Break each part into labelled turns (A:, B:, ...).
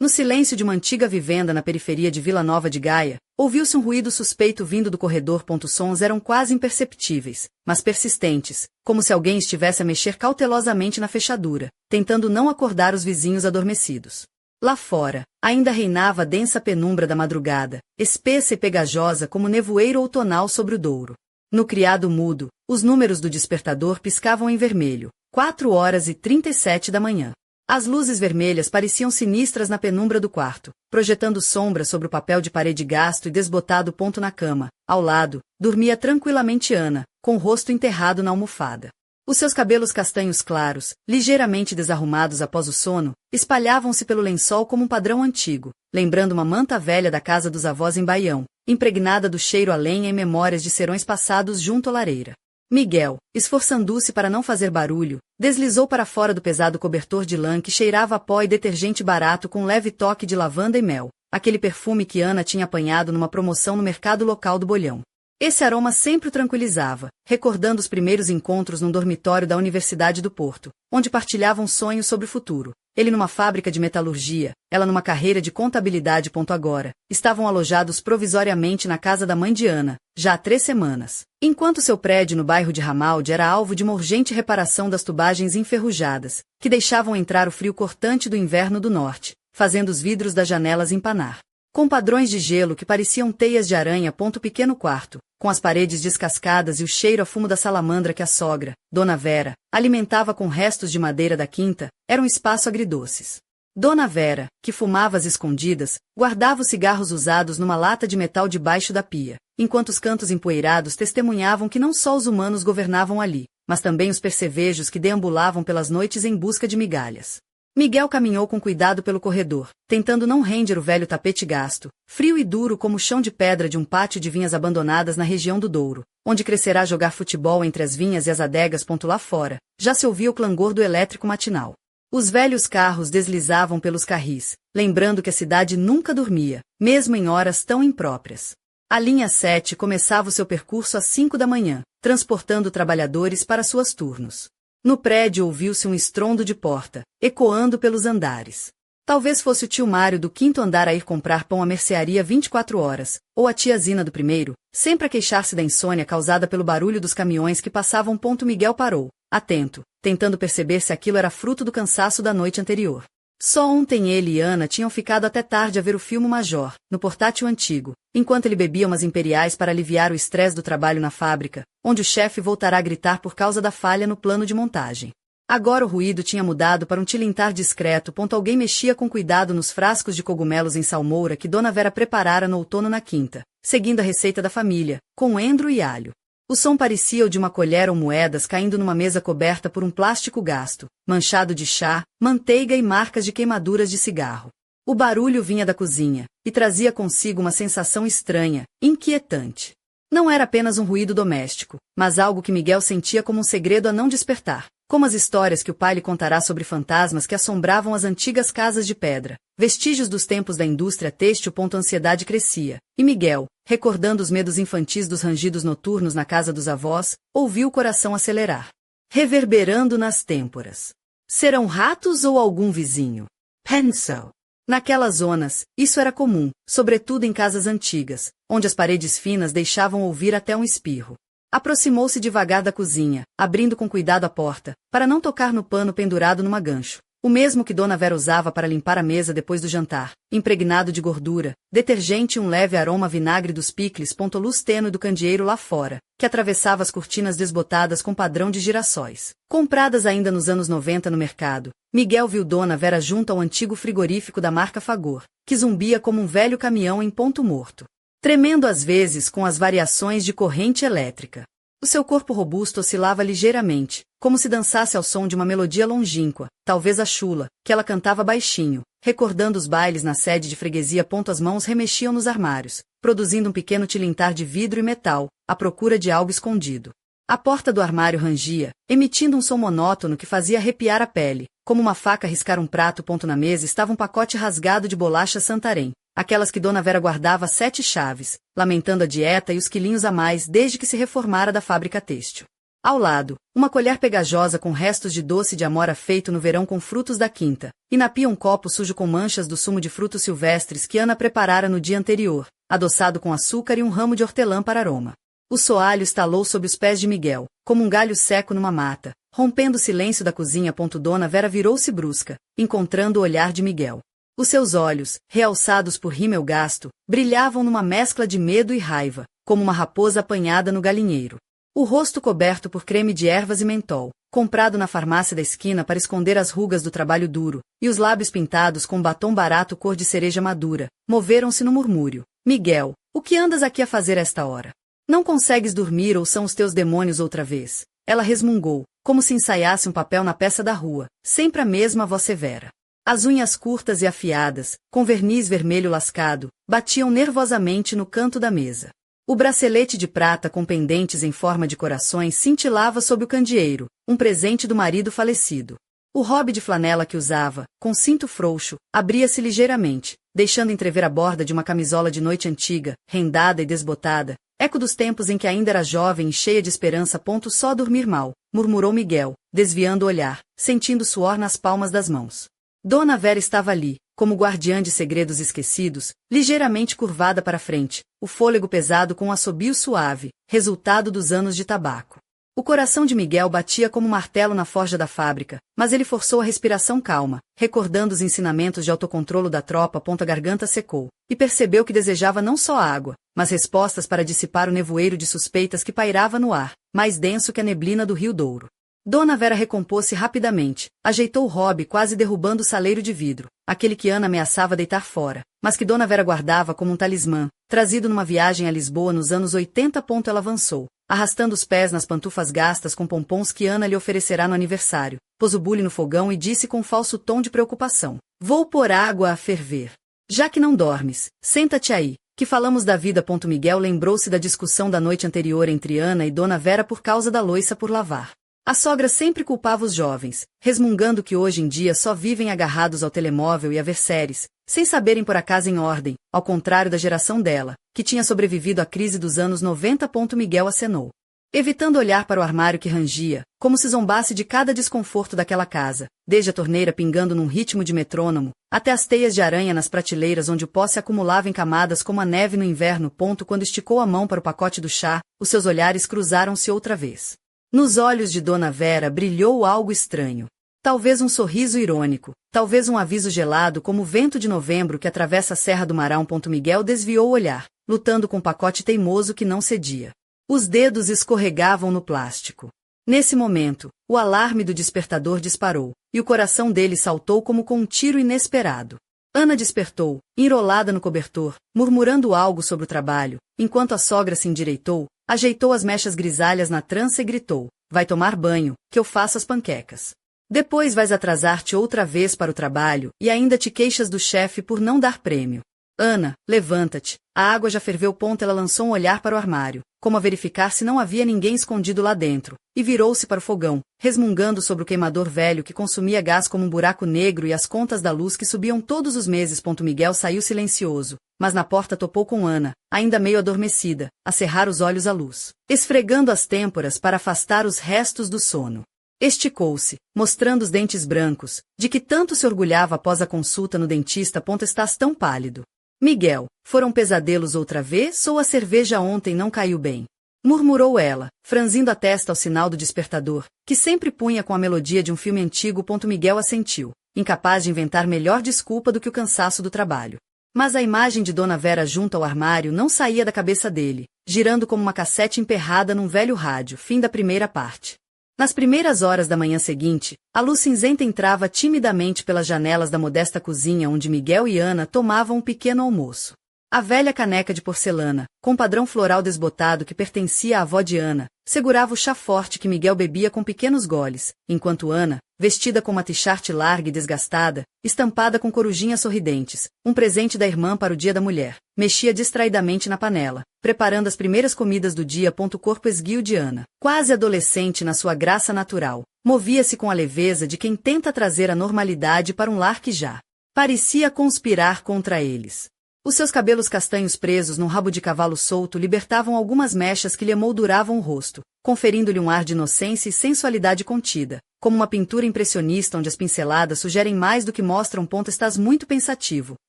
A: No silêncio de uma antiga vivenda na periferia de Vila Nova de Gaia, ouviu-se um ruído suspeito vindo do corredor. Sons eram quase imperceptíveis, mas persistentes, como se alguém estivesse a mexer cautelosamente na fechadura, tentando não acordar os vizinhos adormecidos. Lá fora, ainda reinava a densa penumbra da madrugada, espessa e pegajosa como nevoeiro outonal sobre o Douro. No criado mudo, os números do despertador piscavam em vermelho, 4h37 da manhã. As luzes vermelhas pareciam sinistras na penumbra do quarto, projetando sombras sobre o papel de parede gasto e desbotado. Na cama, ao lado, dormia tranquilamente Ana, com o rosto enterrado na almofada. Os seus cabelos castanhos claros, ligeiramente desarrumados após o sono, espalhavam-se pelo lençol como um padrão antigo, lembrando uma manta velha da casa dos avós em Baião, impregnada do cheiro a lenha e memórias de serões passados junto à lareira. Miguel, esforçando-se para não fazer barulho, deslizou para fora do pesado cobertor de lã que cheirava a pó e detergente barato com um leve toque de lavanda e mel, aquele perfume que Ana tinha apanhado numa promoção no mercado local do Bolhão. Esse aroma sempre o tranquilizava, recordando os primeiros encontros num dormitório da Universidade do Porto, onde partilhavam sonhos sobre o futuro. Ele numa fábrica de metalurgia, ela numa carreira de contabilidade. Agora, estavam alojados provisoriamente na casa da mãe de Ana, já há 3 semanas. Enquanto seu prédio no bairro de Ramalde era alvo de uma urgente reparação das tubagens enferrujadas, que deixavam entrar o frio cortante do inverno do norte, fazendo os vidros das janelas empanar. Com padrões de gelo que pareciam teias de aranha. Pequeno quarto, com as paredes descascadas e o cheiro a fumo da salamandra que a sogra, Dona Vera, alimentava com restos de madeira da quinta, era um espaço agridoces. Dona Vera, que fumava às escondidas, guardava os cigarros usados numa lata de metal debaixo da pia, enquanto os cantos empoeirados testemunhavam que não só os humanos governavam ali, mas também os percevejos que deambulavam pelas noites em busca de migalhas. Miguel caminhou com cuidado pelo corredor, tentando não render o velho tapete gasto, frio e duro como o chão de pedra de um pátio de vinhas abandonadas na região do Douro, onde crescerá jogar futebol entre as vinhas e as adegas. Lá fora, já se ouvia o clangor do elétrico matinal. Os velhos carros deslizavam pelos carris, lembrando que a cidade nunca dormia, mesmo em horas tão impróprias. A linha 7 começava o seu percurso às 5 da manhã, transportando trabalhadores para suas turnos. No prédio ouviu-se um estrondo de porta, ecoando pelos andares. Talvez fosse o tio Mário do 5º andar a ir comprar pão à mercearia 24 horas, ou a tia Zina do 1º, sempre a queixar-se da insônia causada pelo barulho dos caminhões que passavam. Miguel parou, atento, tentando perceber se aquilo era fruto do cansaço da noite anterior. Só ontem ele e Ana tinham ficado até tarde a ver o filme Major, no portátil antigo, enquanto ele bebia umas imperiais para aliviar o estresse do trabalho na fábrica, onde o chefe voltará a gritar por causa da falha no plano de montagem. Agora o ruído tinha mudado para um tilintar discreto. Alguém mexia com cuidado nos frascos de cogumelos em salmoura que Dona Vera preparara no outono na quinta, seguindo a receita da família, com endro e alho. O som parecia o de uma colher ou moedas caindo numa mesa coberta por um plástico gasto, manchado de chá, manteiga e marcas de queimaduras de cigarro. O barulho vinha da cozinha, e trazia consigo uma sensação estranha, inquietante. Não era apenas um ruído doméstico, mas algo que Miguel sentia como um segredo a não despertar, como as histórias que o pai lhe contará sobre fantasmas que assombravam as antigas casas de pedra, vestígios dos tempos da indústria têxtil. A ansiedade crescia, e Miguel, recordando os medos infantis dos rangidos noturnos na casa dos avós, ouviu o coração acelerar, reverberando nas têmporas. Serão ratos ou algum vizinho? Pensou. Naquelas zonas, isso era comum, sobretudo em casas antigas, onde as paredes finas deixavam ouvir até um espirro. Aproximou-se devagar da cozinha, abrindo com cuidado a porta, para não tocar no pano pendurado numa gancho, o mesmo que Dona Vera usava para limpar a mesa depois do jantar, impregnado de gordura, detergente e um leve aroma a vinagre dos picles. Luz tênue do candeeiro lá fora, que atravessava as cortinas desbotadas com padrão de girassóis. Compradas ainda nos anos 90 no mercado, Miguel viu Dona Vera junto ao antigo frigorífico da marca Fagor, que zumbia como um velho caminhão em ponto morto, tremendo às vezes com as variações de corrente elétrica. O seu corpo robusto oscilava ligeiramente, como se dançasse ao som de uma melodia longínqua, talvez a chula, que ela cantava baixinho, recordando os bailes na sede de freguesia. As mãos remexiam nos armários, produzindo um pequeno tilintar de vidro e metal, à procura de algo escondido. A porta do armário rangia, emitindo um som monótono que fazia arrepiar a pele. Como uma faca riscar um prato. Na mesa estava um pacote rasgado de bolachas Santarém, aquelas que Dona Vera guardava 7 chaves, lamentando a dieta e os quilinhos a mais desde que se reformara da fábrica têxtil. Ao lado, uma colher pegajosa com restos de doce de amora feito no verão com frutos da quinta, e na pia um copo sujo com manchas do sumo de frutos silvestres que Ana preparara no dia anterior, adoçado com açúcar e um ramo de hortelã para aroma. O soalho estalou sob os pés de Miguel, como um galho seco numa mata, rompendo o silêncio da cozinha. Dona Vera virou-se brusca, encontrando o olhar de Miguel. Os seus olhos, realçados por rímel gasto, brilhavam numa mescla de medo e raiva, como uma raposa apanhada no galinheiro. O rosto coberto por creme de ervas e mentol, comprado na farmácia da esquina para esconder as rugas do trabalho duro, e os lábios pintados com batom barato cor de cereja madura, moveram-se no murmúrio. Miguel, o que andas aqui a fazer esta hora? Não consegues dormir ou são os teus demônios outra vez? Ela resmungou, como se ensaiasse um papel na peça da rua, sempre a mesma voz severa. As unhas curtas e afiadas, com verniz vermelho lascado, batiam nervosamente no canto da mesa. O bracelete de prata com pendentes em forma de corações cintilava sob o candeeiro, um presente do marido falecido. O robe de flanela que usava, com cinto frouxo, abria-se ligeiramente, deixando entrever a borda de uma camisola de noite antiga, rendada e desbotada, eco dos tempos em que ainda era jovem e cheia de esperança. Só dormir mal, murmurou Miguel, desviando o olhar, sentindo suor nas palmas das mãos. Dona Vera estava ali, como guardiã de segredos esquecidos, ligeiramente curvada para frente, o fôlego pesado com um assobio suave, resultado dos anos de tabaco. O coração de Miguel batia como um martelo na forja da fábrica, mas ele forçou a respiração calma, recordando os ensinamentos de autocontrolo da tropa. A garganta secou, e percebeu que desejava não só água, mas respostas para dissipar o nevoeiro de suspeitas que pairava no ar, mais denso que a neblina do Rio Douro. Dona Vera recompôs-se rapidamente, ajeitou o robe quase derrubando o saleiro de vidro, aquele que Ana ameaçava deitar fora, mas que Dona Vera guardava como um talismã, trazido numa viagem a Lisboa nos anos 80. Ela avançou, arrastando os pés nas pantufas gastas com pompons que Ana lhe oferecerá no aniversário, pôs o bule no fogão e disse com falso tom de preocupação: "Vou pôr água a ferver. Já que não dormes, senta-te aí, que falamos da vida." Miguel lembrou-se da discussão da noite anterior entre Ana e Dona Vera por causa da louça por lavar. A sogra sempre culpava os jovens, resmungando que hoje em dia só vivem agarrados ao telemóvel e a ver séries, sem saberem pôr a casa em ordem, ao contrário da geração dela, que tinha sobrevivido à crise dos anos 90. Miguel acenou, evitando olhar para o armário que rangia, como se zombasse de cada desconforto daquela casa, desde a torneira pingando num ritmo de metrônomo, até as teias de aranha nas prateleiras onde o pó se acumulava em camadas como a neve no inverno. Quando esticou a mão para o pacote do chá, os seus olhares cruzaram-se outra vez. Nos olhos de Dona Vera brilhou algo estranho. Talvez um sorriso irônico, talvez um aviso gelado como o vento de novembro que atravessa a Serra do Marão. Miguel desviou o olhar, lutando com o pacote teimoso que não cedia. Os dedos escorregavam no plástico. Nesse momento, o alarme do despertador disparou, e o coração dele saltou como com um tiro inesperado. Ana despertou, enrolada no cobertor, murmurando algo sobre o trabalho, enquanto a sogra se endireitou, ajeitou as mechas grisalhas na trança e gritou: "Vai tomar banho, que eu faço as panquecas. Depois vais atrasar-te outra vez para o trabalho e ainda te queixas do chefe por não dar prêmio. Ana, levanta-te, a água já ferveu." Ela lançou um olhar para o armário, como a verificar se não havia ninguém escondido lá dentro, e virou-se para o fogão, resmungando sobre o queimador velho que consumia gás como um buraco negro e as contas da luz que subiam todos os meses. Miguel saiu silencioso, mas na porta topou com Ana, ainda meio adormecida, a cerrar os olhos à luz, esfregando as têmporas para afastar os restos do sono. Esticou-se, mostrando os dentes brancos, de que tanto se orgulhava após a consulta no dentista. Estás tão pálido. Miguel, foram pesadelos outra vez ou a cerveja ontem não caiu bem? Murmurou ela, franzindo a testa ao sinal do despertador, que sempre punha com a melodia de um filme antigo. Miguel assentiu, incapaz de inventar melhor desculpa do que o cansaço do trabalho. Mas a imagem de Dona Vera junto ao armário não saía da cabeça dele, girando como uma cassete emperrada num velho rádio. Fim da primeira parte. Nas primeiras horas da manhã seguinte, a luz cinzenta entrava timidamente pelas janelas da modesta cozinha onde Miguel e Ana tomavam um pequeno almoço. A velha caneca de porcelana, com padrão floral desbotado que pertencia à avó de Ana, segurava o chá forte que Miguel bebia com pequenos goles, enquanto Ana, vestida com uma t-shirt larga e desgastada, estampada com corujinhas sorridentes, um presente da irmã para o Dia da Mulher, mexia distraidamente na panela, preparando as primeiras comidas do dia. O corpo esguio de Ana, quase adolescente na sua graça natural, movia-se com a leveza de quem tenta trazer a normalidade para um lar que já parecia conspirar contra eles. Os seus cabelos castanhos presos num rabo de cavalo solto libertavam algumas mechas que lhe emolduravam o rosto, conferindo-lhe um ar de inocência e sensualidade contida, como uma pintura impressionista onde as pinceladas sugerem mais do que mostram. Estás muito pensativo,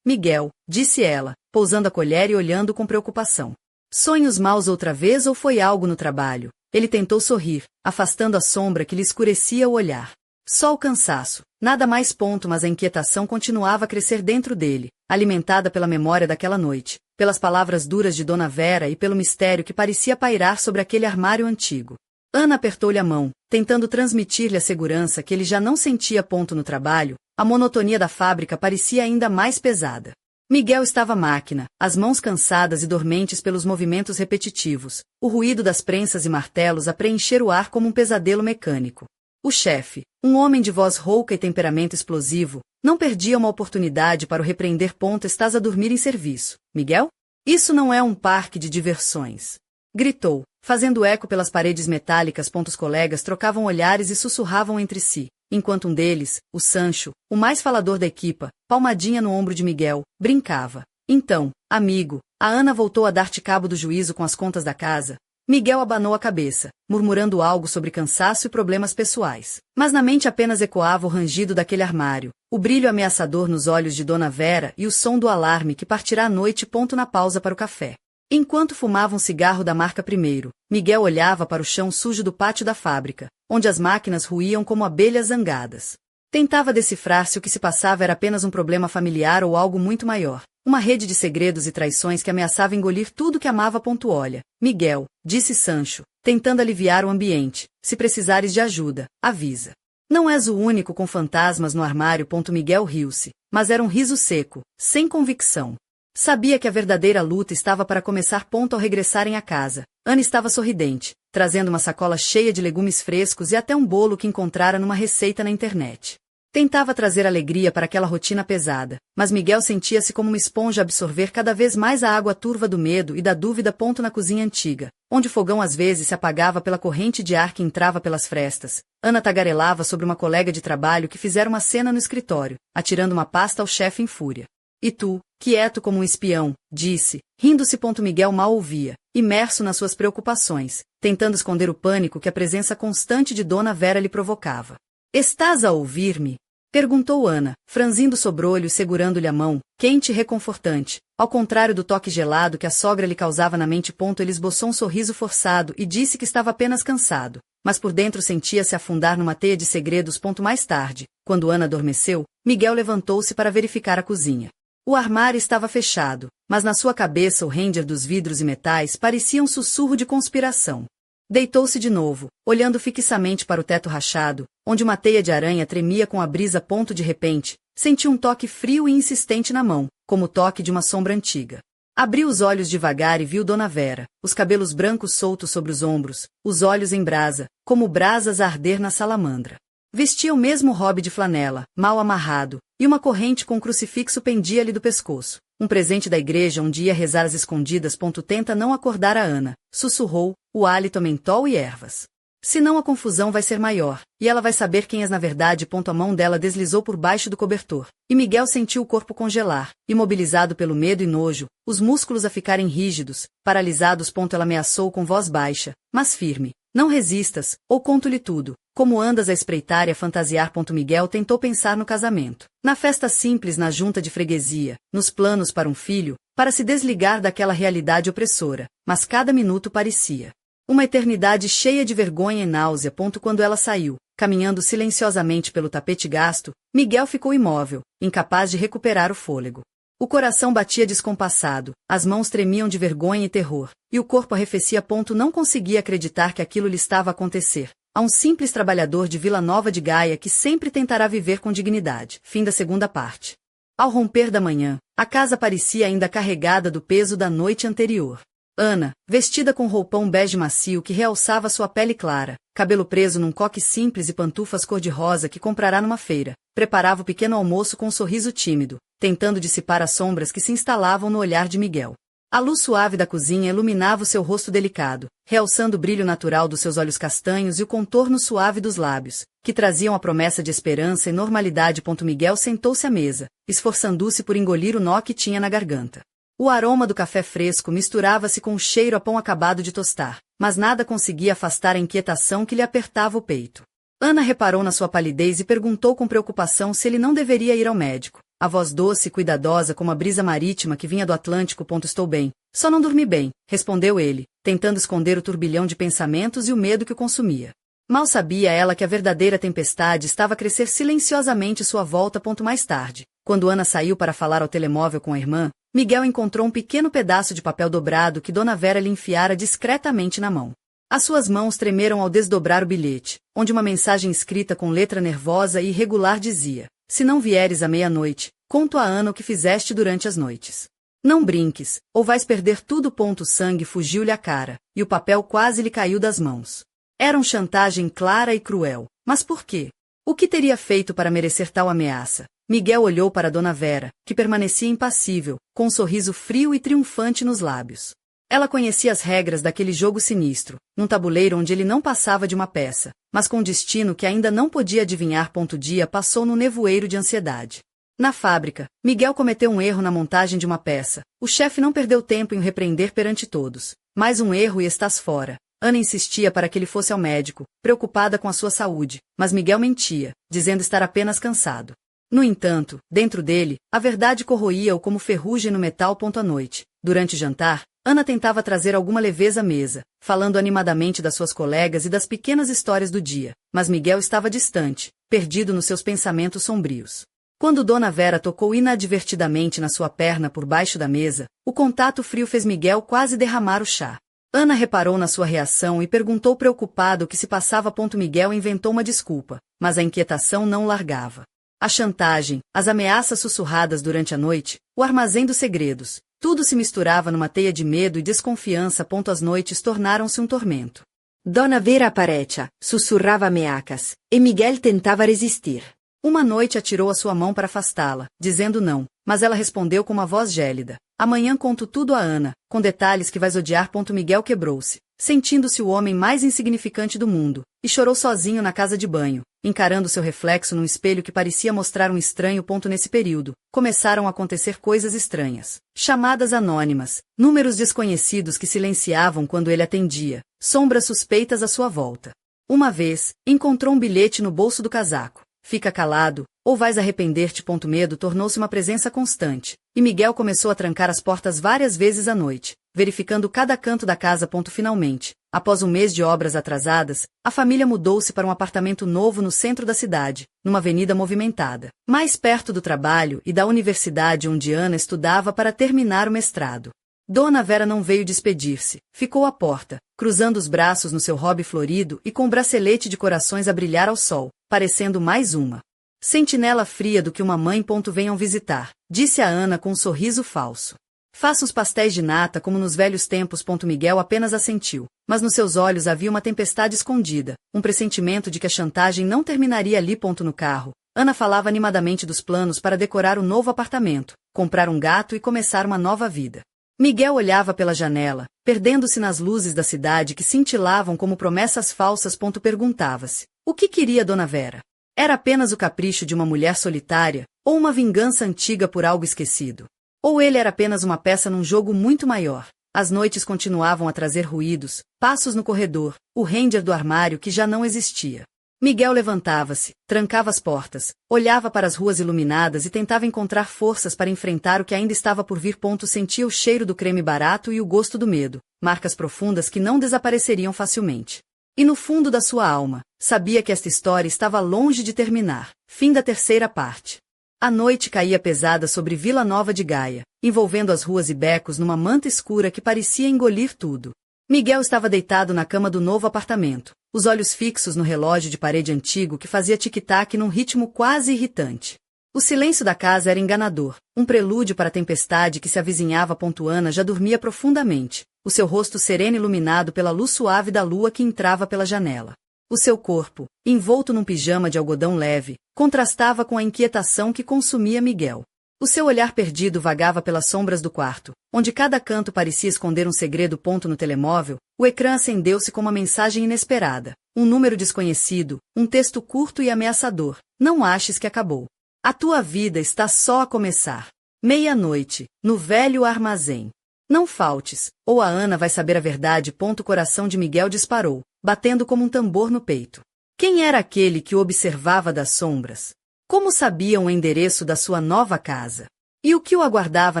A: Miguel, disse ela, pousando a colher e olhando com preocupação. Sonhos maus outra vez ou foi algo no trabalho? Ele tentou sorrir, afastando a sombra que lhe escurecia o olhar. Só o cansaço, nada mais. Mas a inquietação continuava a crescer dentro dele, alimentada pela memória daquela noite, pelas palavras duras de Dona Vera e pelo mistério que parecia pairar sobre aquele armário antigo. Ana apertou-lhe a mão, tentando transmitir-lhe a segurança que ele já não sentia. No trabalho, a monotonia da fábrica parecia ainda mais pesada. Miguel estava máquina, as mãos cansadas e dormentes pelos movimentos repetitivos, o ruído das prensas e martelos a preencher o ar como um pesadelo mecânico. O chefe, um homem de voz rouca e temperamento explosivo, não perdia uma oportunidade para o repreender. Estás a dormir em serviço, Miguel? Isso não é um parque de diversões. Gritou, fazendo eco pelas paredes metálicas. Os colegas trocavam olhares e sussurravam entre si, enquanto um deles, o Sancho, o mais falador da equipa, palmadinha no ombro de Miguel, brincava. Então, amigo, a Ana voltou a dar-te cabo do juízo com as contas da casa. Miguel abanou a cabeça, murmurando algo sobre cansaço e problemas pessoais. Mas na mente apenas ecoava o rangido daquele armário, o brilho ameaçador nos olhos de Dona Vera e o som do alarme que partirá à noite. Na pausa para o café. Enquanto fumava um cigarro da marca Primeiro, Miguel olhava para o chão sujo do pátio da fábrica, onde as máquinas ruíam como abelhas zangadas. Tentava decifrar se o que se passava era apenas um problema familiar ou algo muito maior, uma rede de segredos e traições que ameaçava engolir tudo que amava. Olha, Miguel, disse Sancho, tentando aliviar o ambiente, se precisares de ajuda, avisa. Não és o único com fantasmas no armário. Miguel riu-se, mas era um riso seco, sem convicção. Sabia que a verdadeira luta estava para começar. Ao regressarem à casa, Ana estava sorridente, trazendo uma sacola cheia de legumes frescos e até um bolo que encontrara numa receita na internet. Tentava trazer alegria para aquela rotina pesada, mas Miguel sentia-se como uma esponja a absorver cada vez mais a água turva do medo e da dúvida. Na cozinha antiga, onde o fogão às vezes se apagava pela corrente de ar que entrava pelas frestas, Ana tagarelava sobre uma colega de trabalho que fizera uma cena no escritório, atirando uma pasta ao chefe em fúria. E tu, quieto como um espião, disse, rindo-se. Miguel mal ouvia, imerso nas suas preocupações, tentando esconder o pânico que a presença constante de Dona Vera lhe provocava. Estás a ouvir-me? Perguntou Ana, franzindo o sobrolho e segurando-lhe a mão, quente e reconfortante, ao contrário do toque gelado que a sogra lhe causava na mente. Ele esboçou um sorriso forçado e disse que estava apenas cansado, mas por dentro sentia-se afundar numa teia de segredos. Mais tarde, quando Ana adormeceu, Miguel levantou-se para verificar a cozinha. O armário estava fechado, mas na sua cabeça o render dos vidros e metais parecia um sussurro de conspiração. Deitou-se de novo, olhando fixamente para o teto rachado, onde uma teia de aranha tremia com a brisa. De repente, sentiu um toque frio e insistente na mão, como o toque de uma sombra antiga. Abriu os olhos devagar e viu Dona Vera, os cabelos brancos soltos sobre os ombros, os olhos em brasa, como brasas a arder na salamandra. Vestia o mesmo robe de flanela, mal amarrado, e uma corrente com um crucifixo pendia-lhe do pescoço. Um presente da igreja onde ia rezar às escondidas. Tenta não acordar a Ana, sussurrou, o hálito a mentol e ervas. Senão a confusão vai ser maior, e ela vai saber quem és na verdade. A mão dela deslizou por baixo do cobertor, e Miguel sentiu o corpo congelar, imobilizado pelo medo e nojo, os músculos a ficarem rígidos, paralisados. Ela ameaçou com voz baixa, mas firme. Não resistas, ou conto-lhe tudo. Como andas a espreitar e a fantasiar. Miguel tentou pensar no casamento, na festa simples na junta de freguesia, nos planos para um filho, para se desligar daquela realidade opressora, mas cada minuto parecia uma eternidade cheia de vergonha e náusea. Quando ela saiu, caminhando silenciosamente pelo tapete gasto, Miguel ficou imóvel, incapaz de recuperar o fôlego. O coração batia descompassado, as mãos tremiam de vergonha e terror, e o corpo arrefecia. Não conseguia acreditar que aquilo lhe estava a acontecer. A um simples trabalhador de Vila Nova de Gaia que sempre tentará viver com dignidade. Fim da segunda parte. Ao romper da manhã, a casa parecia ainda carregada do peso da noite anterior. Ana, vestida com roupão bege macio que realçava sua pele clara, cabelo preso num coque simples e pantufas cor-de-rosa que comprará numa feira, preparava o pequeno almoço com um sorriso tímido, tentando dissipar as sombras que se instalavam no olhar de Miguel. A luz suave da cozinha iluminava o seu rosto delicado, realçando o brilho natural dos seus olhos castanhos e o contorno suave dos lábios, que traziam a promessa de esperança e normalidade. Miguel sentou-se à mesa, esforçando-se por engolir o nó que tinha na garganta. O aroma do café fresco misturava-se com o cheiro a pão acabado de tostar, mas nada conseguia afastar a inquietação que lhe apertava o peito. Ana reparou na sua palidez e perguntou com preocupação se ele não deveria ir ao médico. A voz doce e cuidadosa como a brisa marítima que vinha do Atlântico. Estou bem. Só não dormi bem, respondeu ele, tentando esconder o turbilhão de pensamentos e o medo que o consumia. Mal sabia ela que a verdadeira tempestade estava a crescer silenciosamente sua volta. Mais tarde, quando Ana saiu para falar ao telemóvel com a irmã, Miguel encontrou um pequeno pedaço de papel dobrado que Dona Vera lhe enfiara discretamente na mão. As suas mãos tremeram ao desdobrar o bilhete, onde uma mensagem escrita com letra nervosa e irregular dizia: se não vieres à meia-noite, conto a Ana o que fizeste durante as noites. Não brinques, ou vais perder tudo. O sangue fugiu-lhe à cara, e o papel quase lhe caiu das mãos. Era uma chantagem clara e cruel, mas por quê? O que teria feito para merecer tal ameaça? Miguel olhou para Dona Vera, que permanecia impassível, com um sorriso frio e triunfante nos lábios. Ela conhecia as regras daquele jogo sinistro, num tabuleiro onde ele não passava de uma peça, mas com um destino que ainda não podia adivinhar. O dia passou no nevoeiro de ansiedade. Na fábrica, Miguel cometeu um erro na montagem de uma peça. O chefe não perdeu tempo em o repreender perante todos. Mais um erro e estás fora. Ana insistia para que ele fosse ao médico, preocupada com a sua saúde, mas Miguel mentia, dizendo estar apenas cansado. No entanto, dentro dele, a verdade corroía-o como ferrugem no metal. À noite, durante o jantar, Ana tentava trazer alguma leveza à mesa, falando animadamente das suas colegas e das pequenas histórias do dia, mas Miguel estava distante, perdido nos seus pensamentos sombrios. Quando Dona Vera tocou inadvertidamente na sua perna por baixo da mesa, o contato frio fez Miguel quase derramar o chá. Ana reparou na sua reação e perguntou preocupado o que se passava. Miguel inventou uma desculpa, mas a inquietação não o largava. A chantagem, as ameaças sussurradas durante a noite, o armazém dos segredos, tudo se misturava numa teia de medo e desconfiança. As noites tornaram-se um tormento.
B: Dona Vera aparecia, sussurrava ameaças, e Miguel tentava resistir.
A: Uma noite atirou a sua mão para afastá-la, dizendo não, mas ela respondeu com uma voz gélida: amanhã conto tudo a Ana, com detalhes que vais odiar. Miguel quebrou-se, sentindo-se o homem mais insignificante do mundo, e chorou sozinho na casa de banho, encarando seu reflexo num espelho que parecia mostrar um estranho. Nesse período, começaram a acontecer coisas estranhas. Chamadas anônimas, números desconhecidos que silenciavam quando ele atendia, sombras suspeitas à sua volta. Uma vez, encontrou um bilhete no bolso do casaco. Fica calado, ou vais arrepender-te. Medo tornou-se uma presença constante, e Miguel começou a trancar as portas várias vezes à noite, verificando cada canto da casa. Finalmente, após um mês de obras atrasadas, a família mudou-se para um apartamento novo no centro da cidade, numa avenida movimentada, mais perto do trabalho e da universidade onde Ana estudava para terminar o mestrado. Dona Vera não veio despedir-se, ficou à porta, cruzando os braços no seu robe florido e com um bracelete de corações a brilhar ao sol, parecendo mais uma sentinela fria do que uma mãe. Venham visitar, disse a Ana com um sorriso falso. Faça uns pastéis de nata como nos velhos tempos. Miguel apenas assentiu, mas nos seus olhos havia uma tempestade escondida, um pressentimento de que a chantagem não terminaria ali. No carro, Ana falava animadamente dos planos para decorar o novo apartamento, comprar um gato e começar uma nova vida. Miguel olhava pela janela, perdendo-se nas luzes da cidade que cintilavam como promessas falsas. Perguntava-se: o que queria Dona Vera? Era apenas o capricho de uma mulher solitária, ou uma vingança antiga por algo esquecido? Ou ele era apenas uma peça num jogo muito maior? As noites continuavam a trazer ruídos, passos no corredor, o ranger do armário que já não existia. Miguel levantava-se, trancava as portas, olhava para as ruas iluminadas e tentava encontrar forças para enfrentar o que ainda estava por vir. Sentia o cheiro do creme barato e o gosto do medo, marcas profundas que não desapareceriam facilmente. E no fundo da sua alma, sabia que esta história estava longe de terminar. Fim da terceira parte. A noite caía pesada sobre Vila Nova de Gaia, envolvendo as ruas e becos numa manta escura que parecia engolir tudo. Miguel estava deitado na cama do novo apartamento, os olhos fixos no relógio de parede antigo que fazia tic-tac num ritmo quase irritante. O silêncio da casa era enganador, um prelúdio para a tempestade que se avizinhava. Ana já dormia profundamente, o seu rosto sereno iluminado pela luz suave da lua que entrava pela janela. O seu corpo, envolto num pijama de algodão leve, contrastava com a inquietação que consumia Miguel. O seu olhar perdido vagava pelas sombras do quarto, onde cada canto parecia esconder um segredo. No telemóvel, o ecrã acendeu-se com uma mensagem inesperada, um número desconhecido, um texto curto e ameaçador: não aches que acabou. A tua vida está só a começar. Meia-noite, no velho armazém. Não faltes, ou a Ana vai saber a verdade. O coração de Miguel disparou, batendo como um tambor no peito. Quem era aquele que o observava das sombras? Como sabiam o endereço da sua nova casa? E o que o aguardava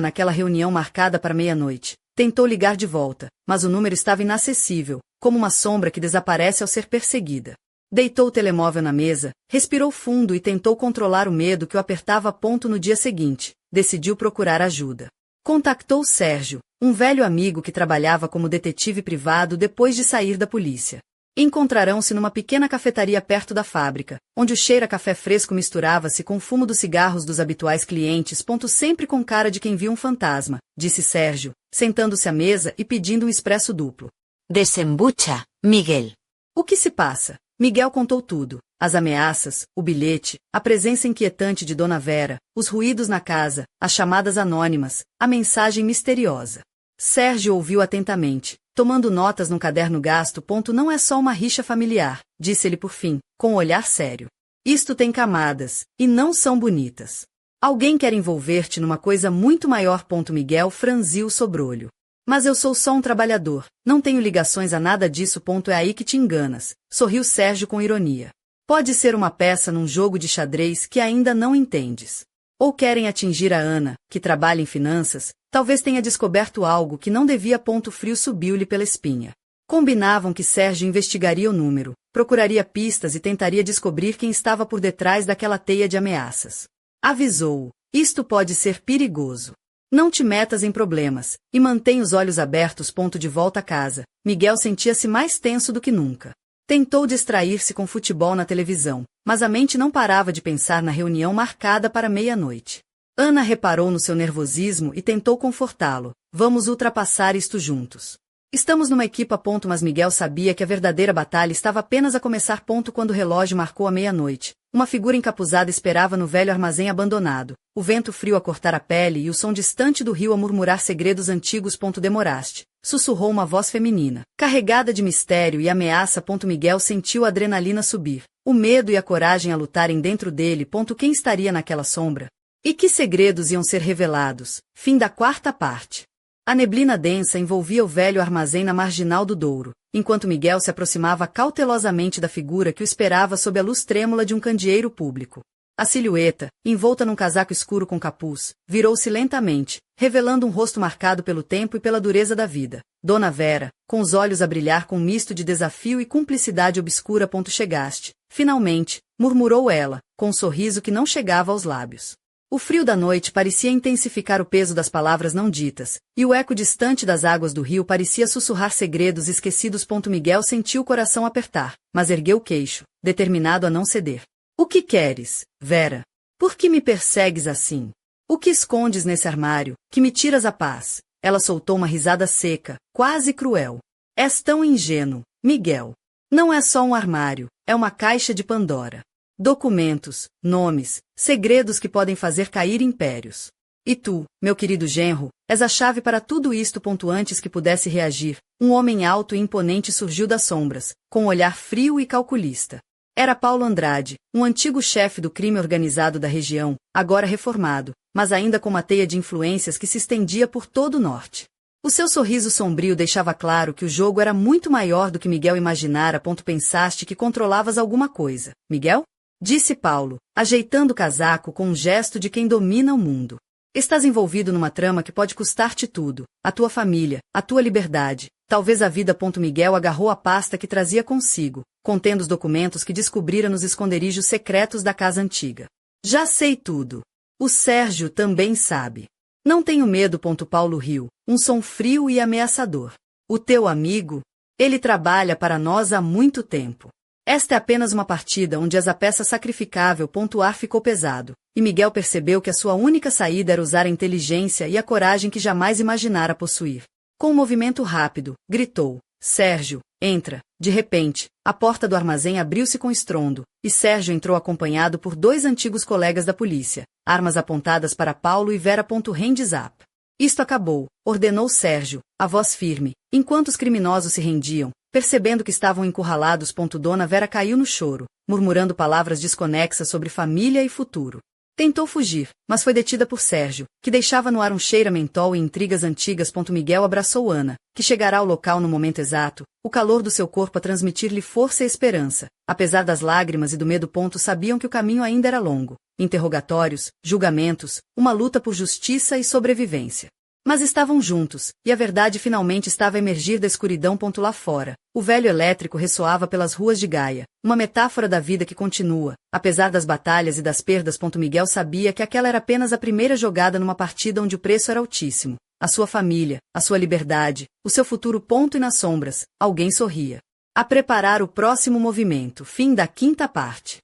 A: naquela reunião marcada para meia-noite? Tentou ligar de volta, mas o número estava inacessível, como uma sombra que desaparece ao ser perseguida. Deitou o telemóvel na mesa, respirou fundo e tentou controlar o medo que o apertava. No dia seguinte, decidiu procurar ajuda. Contactou Sérgio, um velho amigo que trabalhava como detetive privado depois de sair da polícia. Encontrarão-se numa pequena cafetaria perto da fábrica, onde o cheiro a café fresco misturava-se com o fumo dos cigarros dos habituais clientes. Sempre com cara de quem viu um fantasma, disse Sérgio, sentando-se à mesa e pedindo um expresso duplo.
B: Desembucha, Miguel.
A: O que se passa? Miguel contou tudo. As ameaças, o bilhete, a presença inquietante de Dona Vera, os ruídos na casa, as chamadas anônimas, a mensagem misteriosa. Sérgio ouviu atentamente, tomando notas num caderno gasto. Não é só uma rixa familiar, disse ele por fim, com um olhar sério. Isto tem camadas, e não são bonitas. Alguém quer envolver-te numa coisa muito maior. Miguel franziu o sobrolho. Mas eu sou só um trabalhador, não tenho ligações a nada disso. É aí que te enganas, sorriu Sérgio com ironia. Pode ser uma peça num jogo de xadrez que ainda não entendes. Ou querem atingir a Ana, que trabalha em finanças, talvez tenha descoberto algo que não devia. Frio subiu-lhe pela espinha. Combinavam que Sérgio investigaria o número, procuraria pistas e tentaria descobrir quem estava por detrás daquela teia de ameaças. Avisou-o, isto pode ser perigoso. Não te metas em problemas, e mantém os olhos abertos. De volta a casa, Miguel sentia-se mais tenso do que nunca. Tentou distrair-se com futebol na televisão, mas a mente não parava de pensar na reunião marcada para meia-noite. Ana reparou no seu nervosismo e tentou confortá-lo. Vamos ultrapassar isto juntos. Estamos numa equipa. Mas Miguel sabia que a verdadeira batalha estava apenas a começar. Quando o relógio marcou a meia-noite, uma figura encapuzada esperava no velho armazém abandonado, o vento frio a cortar a pele e o som distante do rio a murmurar segredos antigos. Demoraste, sussurrou uma voz feminina, carregada de mistério e ameaça. Miguel sentiu a adrenalina subir, o medo e a coragem a lutarem dentro dele. Quem estaria naquela sombra? E que segredos iam ser revelados? Fim da quarta parte. A neblina densa envolvia o velho armazém na marginal do Douro, enquanto Miguel se aproximava cautelosamente da figura que o esperava sob a luz trêmula de um candeeiro público. A silhueta, envolta num casaco escuro com capuz, virou-se lentamente, revelando um rosto marcado pelo tempo e pela dureza da vida. Dona Vera, com os olhos a brilhar com um misto de desafio e cumplicidade obscura. Chegaste, finalmente, murmurou ela, com um sorriso que não chegava aos lábios. O frio da noite parecia intensificar o peso das palavras não ditas, e o eco distante das águas do rio parecia sussurrar segredos esquecidos. Miguel sentiu o coração apertar, mas ergueu o queixo, determinado a não ceder. O que queres, Vera? Por que me persegues assim? O que escondes nesse armário, que me tiras a paz? Ela soltou uma risada seca, quase cruel. És tão ingênuo, Miguel. Não é só um armário, é uma caixa de Pandora. Documentos, nomes, segredos que podem fazer cair impérios. E tu, meu querido genro, és a chave para tudo isto. Antes que pudesse reagir, um homem alto e imponente surgiu das sombras, com um olhar frio e calculista. Era Paulo Andrade, um antigo chefe do crime organizado da região, agora reformado, mas ainda com uma teia de influências que se estendia por todo o norte. O seu sorriso sombrio deixava claro que o jogo era muito maior do que Miguel imaginara. Pensaste que controlavas alguma coisa, Miguel? Disse Paulo, ajeitando o casaco com um gesto de quem domina o mundo. Estás envolvido numa trama que pode custar-te tudo, a tua família, a tua liberdade, talvez a vida. Miguel agarrou a pasta que trazia consigo, contendo os documentos que descobrira nos esconderijos secretos da casa antiga. Já sei tudo. O Sérgio também sabe. Não tenho medo. Paulo riu, um som frio e ameaçador. O teu amigo? Ele trabalha para nós há muito tempo. Esta é apenas uma partida onde és a peça sacrificável. O ar ficou pesado, e Miguel percebeu que a sua única saída era usar a inteligência e a coragem que jamais imaginara possuir. Com um movimento rápido, gritou, Sérgio, entra. De repente, a porta do armazém abriu-se com estrondo, e Sérgio entrou acompanhado por 2 antigos colegas da polícia, armas apontadas para Paulo e Vera. Hands up. Isto acabou, ordenou Sérgio, a voz firme, enquanto os criminosos se rendiam. Percebendo que estavam encurralados. Dona Vera caiu no choro, murmurando palavras desconexas sobre família e futuro. Tentou fugir, mas foi detida por Sérgio, que deixava no ar um cheira-mentol e intrigas antigas. Miguel abraçou Ana, que chegará ao local no momento exato, o calor do seu corpo a transmitir-lhe força e esperança. Apesar das lágrimas e do medo. Sabiam que o caminho ainda era longo. Interrogatórios, julgamentos, uma luta por justiça e sobrevivência. Mas estavam juntos, e a verdade finalmente estava a emergir da escuridão. Lá fora, o velho elétrico ressoava pelas ruas de Gaia, uma metáfora da vida que continua, apesar das batalhas e das perdas. Miguel sabia que aquela era apenas a primeira jogada numa partida onde o preço era altíssimo. A sua família, a sua liberdade, o seu futuro. E nas sombras, alguém sorria. A preparar o próximo movimento. Fim da quinta parte.